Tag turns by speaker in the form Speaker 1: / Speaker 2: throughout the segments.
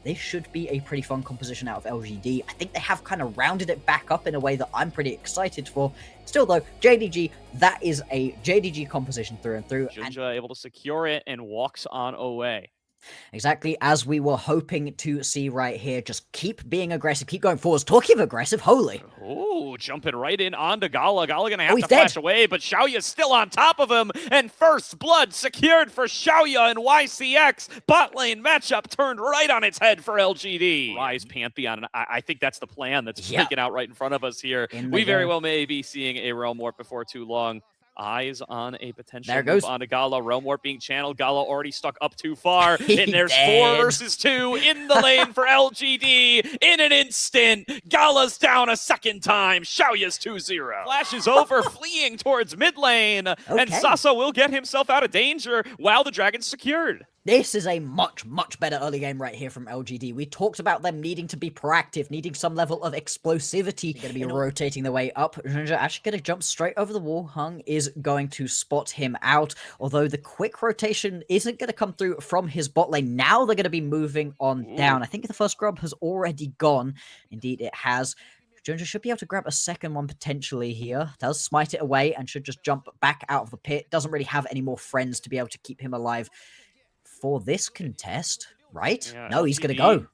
Speaker 1: this should be a pretty fun composition out of LGD. I think they have kind of rounded it back up in a way that I'm pretty excited for. Still though, JDG, that is a JDG composition through and through.
Speaker 2: Junja able to secure it and walks on away.
Speaker 1: Exactly as we were hoping to see right here. Just keep being aggressive, keep going forwards. Talking of aggressive, holy.
Speaker 2: Oh, jumping right in onto Gala. Gala gonna have to
Speaker 1: dead.
Speaker 2: flash away, but Xiaoya's still on top of him. And first blood secured for Xiaoya and YCX. Bot lane matchup turned right on its head for LGD. Rise Pantheon. I think that's the plan that's freaking out right in front of us here. We very well may be seeing a Realm Warp before too long. Eyes on a potential move onto Gala. Realm Warp being channeled. Gala already stuck up too far. And there's 4 versus 2 in the lane for LGD. In an instant, Gala's down a second time. Xiaoya's 2-0. Flashes over, fleeing towards mid lane. And Sasa will get himself out of danger while the dragon's secured.
Speaker 1: This is a much, much better early game right here from LGD. We talked about them needing to be proactive, needing some level of explosivity. They're going to be rotating their way up. Junja actually going to jump straight over the wall. Hung is going to spot him out, although the quick rotation isn't going to come through from his bot lane. Now they're going to be moving on down. I think the first grub has already gone. Indeed, it has. Junja should be able to grab a second one potentially here. Does smite it away and should just jump back out of the pit. Doesn't really have any more friends to be able to keep him alive for this contest, right?
Speaker 2: Yeah,
Speaker 1: no,
Speaker 2: LGD
Speaker 1: he's going to go.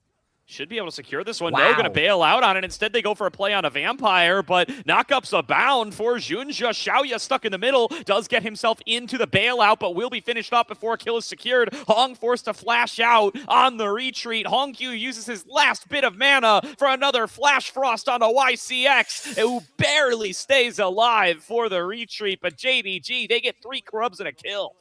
Speaker 2: Should be able to secure this one. No, going to bail out on it. Instead, they go for a play on a vampire, but knockup's abound for Junja. Xiaoya stuck in the middle. Does get himself into the bailout, but will be finished up before a kill is secured. Hong forced to flash out on the retreat. Hongq uses his last bit of mana for another Flash Frost on a YCX, who barely stays alive for the retreat, but JDG, they get 3 grubs and a kill.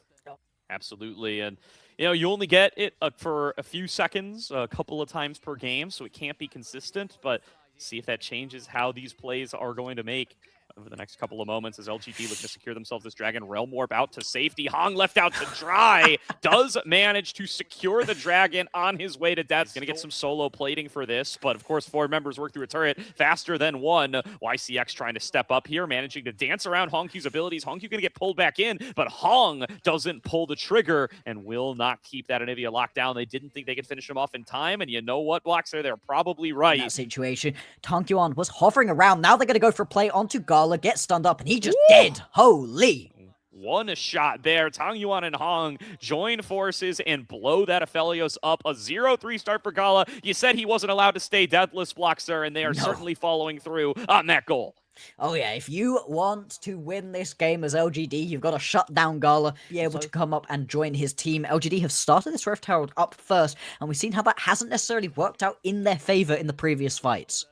Speaker 2: Absolutely, and you know, you only get it for a few seconds, a couple of times per game, so it can't be consistent, but see if that changes how these plays are going to make over the next couple of moments as LGD look to secure themselves this Dragon. Realm Warp out to safety. Hong left out to dry. Does manage to secure the Dragon on his way to death. Going to get some solo plating for this, but of course 4 members work through a turret faster than 1. YCX trying to step up here, managing to dance around Hongq's abilities. Hongq going to get pulled back in, but Hong doesn't pull the trigger and will not keep that Anivia locked down. They didn't think they could finish him off in time, and you know what, Bloxer? They're probably right.
Speaker 1: In that situation, Tankyuan was hovering around. Now they're going to go for a play onto Gala, get stunned up, and he just dead. Holy.
Speaker 2: One shot there. Tang Yuan and Hong join forces and blow that Aphelios up. A 0-3 start for Gala. You said he wasn't allowed to stay deathless, Bloxer, and they are certainly following through on that goal.
Speaker 1: Oh yeah, if you want to win this game as LGD, you've got to shut down Gala, be able to come up and join his team. LGD have started this Rift Herald up first, and we've seen how that hasn't necessarily worked out in their favor in the previous fights.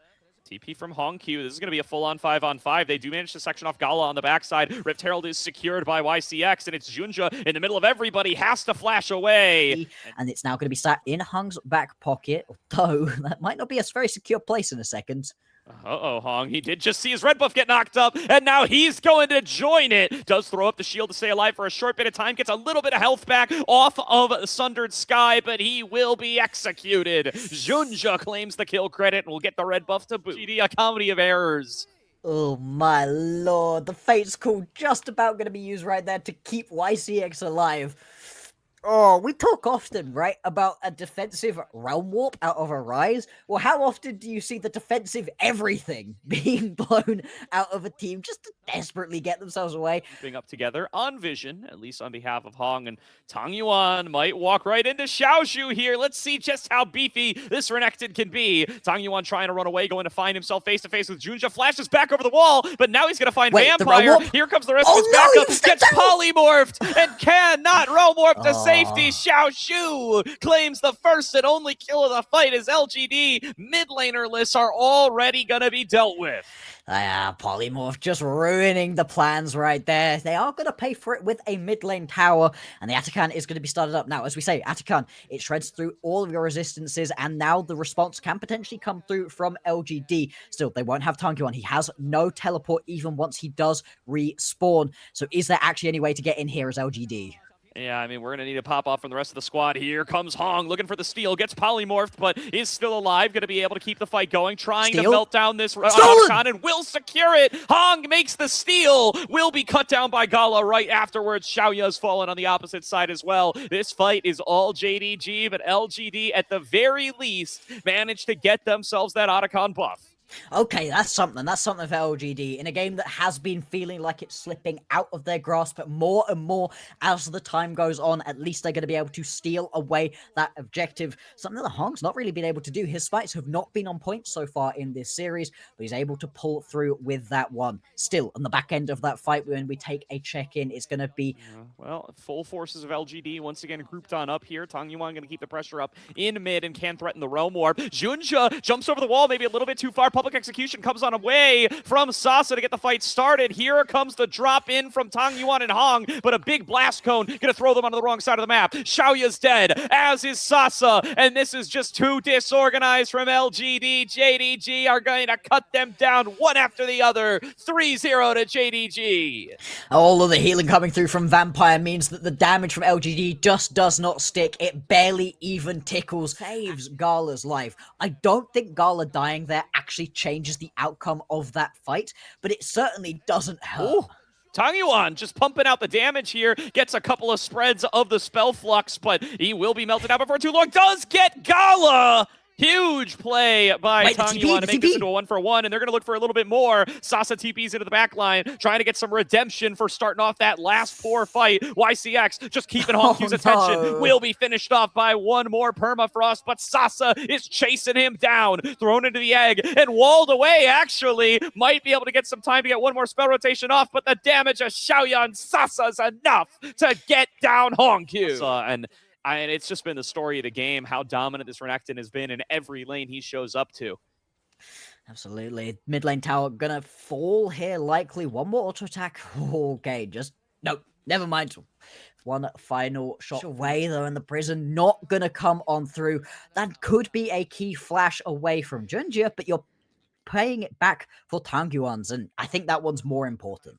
Speaker 2: TP from Hongq. This is going to be a full-on 5-on-5. They do manage to section off Gala on the backside. Rift Herald is secured by YCX, and it's Junja in the middle of everybody. Has to flash away.
Speaker 1: And it's now going to be sat in Hung's back pocket, although that might not be a very secure place in a second.
Speaker 2: Uh-oh, Hong. He did just see his red buff get knocked up, and now he's going to join it. Does throw up the shield to stay alive for a short bit of time. Gets a little bit of health back off of Sundered Sky, but he will be executed. Junja claims the kill credit and will get the red buff to boot. GD, a comedy of errors.
Speaker 1: Oh my lord, the Fate's Call just about going to be used right there to keep YCX alive. Oh, we talk often, right, about a defensive Realm Warp out of a Rise. Well, how often do you see the defensive everything being blown out of a team just to desperately get themselves away?
Speaker 2: Keeping up together on Vision, at least on behalf of Hong, and Tang Yuan might walk right into Xiaoshu here. Let's see just how beefy this Renekton can be. Tang Yuan trying to run away, going to find himself face-to-face with Junja. Flashes back over the wall, but now he's going to find Vampire. Here comes the rest of his backup. Gets polymorphed and cannot Realm Warp to safety. Xiaoshu claims the first and only kill of the fight as LGD mid lanerless are already going to be dealt with.
Speaker 1: Polymorph just ruining the plans right there. They are going to pay for it with a mid lane tower, and the Atakan is going to be started up. Now, as we say, Atakan, it shreds through all of your resistances, and now the response can potentially come through from LGD. Still, they won't have Tankyuan. He has no teleport even once he does respawn. So is there actually any way to get in here as LGD?
Speaker 2: Yeah, I mean, we're going to need a pop-off from the rest of the squad. Here comes Hong, looking for the steal, gets polymorphed, but is still alive, going to be able to keep the fight going, trying to melt down this Otacon, and will secure it. Hong makes the steal, will be cut down by Gala right afterwards. Xiaoya's fallen on the opposite side as well. This fight is all JDG, but LGD, at the very least, managed to get themselves that Otacon buff.
Speaker 1: Okay, that's something. That's something for LGD in a game that has been feeling like it's slipping out of their grasp, but more and more as the time goes on, at least they're going to be able to steal away that objective. Something that Hong's not really been able to do. His fights have not been on point so far in this series, but he's able to pull through with that one. Still, on the back end of that fight, when we take a check-in, it's going to be...
Speaker 2: well, full forces of LGD once again grouped on up here. Tang Yuan going to keep the pressure up in mid and can threaten the Realm Warp. Junja jumps over the wall, maybe a little bit too far. Public execution comes on away from Sasa to get the fight started. Here comes the drop in from Tang Yuan and Hong, but a big blast cone going to throw them onto the wrong side of the map. Xiaoya's dead, as is Sasa, and this is just too disorganized from LGD. JDG are going to cut them down one after the other. 3-0 to JDG.
Speaker 1: All of the healing coming through from Vampire means that the damage from LGD just does not stick. It barely even tickles. Saves Gala's life. I don't think Gala dying there actually changes the outcome of that fight, but it certainly doesn't hurt.
Speaker 2: Tang Yuan just pumping out the damage here, gets a couple of spreads of the spell flux, but he will be melted out before too long. Does get Gala! Huge play by Tang Yuan to make this into a 1-for-1, and they're going to look for a little bit more. Sasa TP's into the back line, trying to get some redemption for starting off that last poor fight. YCX just keeping Hongq's attention. Will be finished off by one more permafrost, but Sasa is chasing him down, thrown into the egg, and walled away, actually. Might be able to get some time to get one more spell rotation off, but the damage of Xiaoya and Sasa is enough to get down Hongq. And it's just been the story of the game, how dominant this Renekton has been in every lane he shows up to.
Speaker 1: Absolutely. Mid lane tower gonna fall here, likely. One more auto attack. Okay, just... No, never mind. One final shot away, though, in the prison. Not gonna come on through. That could be a key flash away from Junja, but you're paying it back for Tang Yuan's, and I think that one's more important.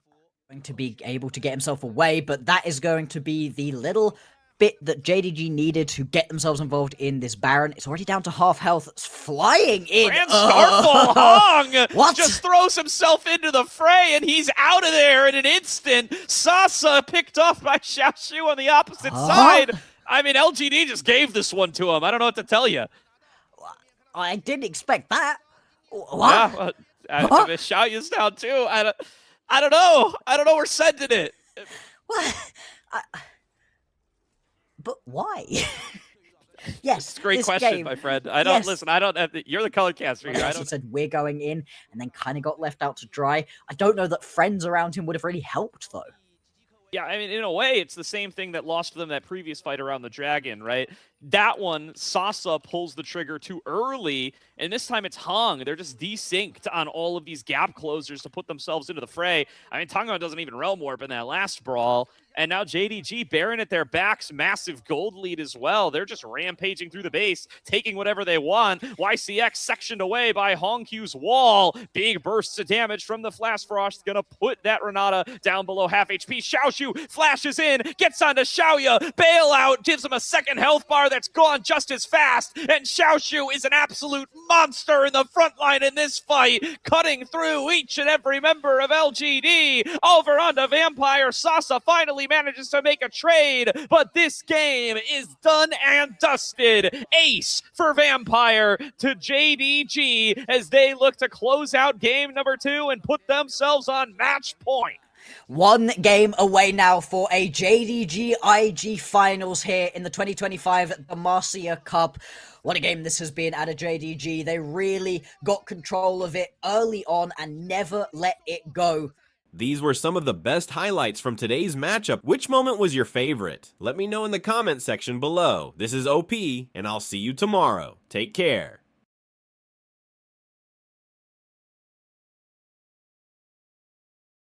Speaker 1: Going to be able to get himself away, but that is going to be the little bit that JDG needed to get themselves involved in this Baron. It's already down to half health. It's flying in.
Speaker 2: And Starfall Hong just throws himself into the fray, and he's out of there in an instant. Sasa picked off by Xiaoshu on the opposite side. I mean, LGD just gave this one to him. I don't know what to tell you.
Speaker 1: I didn't expect that. What?
Speaker 2: Yeah, Xiaoya's down too. I don't know. I don't know where sending it.
Speaker 1: What? But why? Yes,
Speaker 2: it's a great question,
Speaker 1: game,
Speaker 2: my friend. I don't listen. I don't have. You're the color caster here.
Speaker 1: He said we're going in, and then kind of got left out to dry. I don't know that friends around him would have really helped, though.
Speaker 2: Yeah, I mean, in a way, it's the same thing that lost them that previous fight around the dragon, right? That one, Sasa pulls the trigger too early, and this time it's Hong. They're just desynced on all of these gap closers to put themselves into the fray. I mean, Tang Yuan doesn't even Realm Warp in that last brawl, and now JDG, Baron at their backs, massive gold lead as well. They're just rampaging through the base, taking whatever they want. YCX sectioned away by Hongq's wall. Big bursts of damage from the Flash Frost, gonna put that Renata down below half HP. Xiaoshu flashes in, gets onto Xiaoya, bailout, gives him a second health bar that's gone just as fast, and Xiaoshu is an absolute monster in the front line in this fight, cutting through each and every member of LGD. Over onto Vampire. Sasa finally manages to make a trade, but this game is done and dusted. Ace for Vampire to JDG as they look to close out game number 2 and put themselves on match point.
Speaker 1: One game away now for a JDG IG finals here in the 2025 Demacia Cup. What a game this has been out of JDG. They really got control of it early on and never let it go.
Speaker 3: These were some of the best highlights from today's matchup. Which moment was your favorite? Let me know in the comment section below. This is OP, and I'll see you tomorrow. Take care.